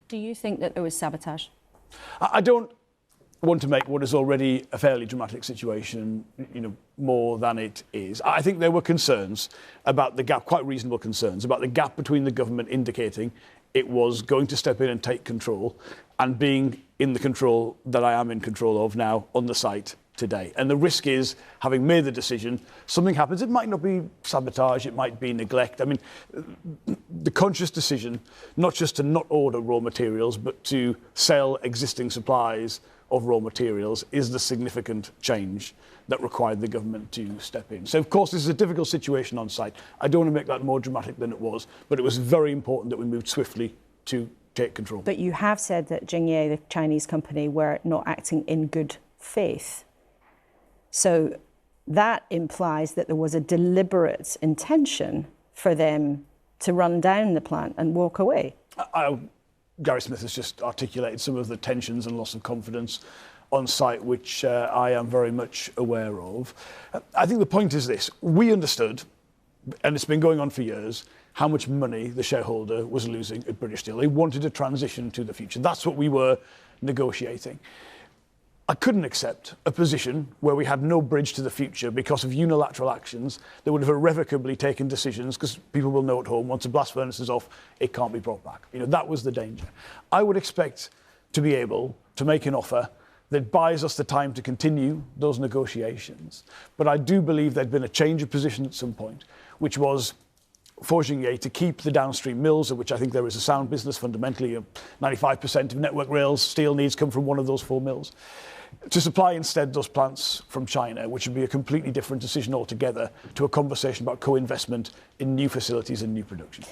Do you think that there was sabotage? I don't want to make what is already a fairly dramatic situation, more than it is. I think there were concerns about the gap, quite reasonable concerns, about the gap between the government indicating it was going to step in and take control and being in the control that I am in control of now on the site today. And the risk is, having made the decision, something happens. It might not be sabotage, it might be neglect. I mean, the conscious decision, not just to not order raw materials, but to sell existing supplies of raw materials, is the significant change that required the government to step in. So, of course, this is a difficult situation on site. I don't want to make that more dramatic than it was, but it was very important that we moved swiftly to take control. But you have said that Jingye, the Chinese company, were not acting in good faith. So that implies that there was a deliberate intention for them to run down the plant and walk away. Gary Smith has just articulated some of the tensions and loss of confidence on site, which I am very much aware of. I think the point is this. We understood, and it's been going on for years, how much money the shareholder was losing at British Steel. They wanted a transition to the future. That's what we were negotiating. I couldn't accept a position where we had no bridge to the future because of unilateral actions that would have irrevocably taken decisions, because people will know at home, once a blast furnace is off, it can't be brought back. That was the danger. I would expect to be able to make an offer that buys us the time to continue those negotiations. But I do believe there'd been a change of position at some point, which was for Jingye to keep the downstream mills, of which I think there is a sound business fundamentally. 95% of Network Rail's steel needs come from one of those 4 mills. To supply instead those plants from China, which would be a completely different decision altogether to a conversation about co-investment in new facilities and new production.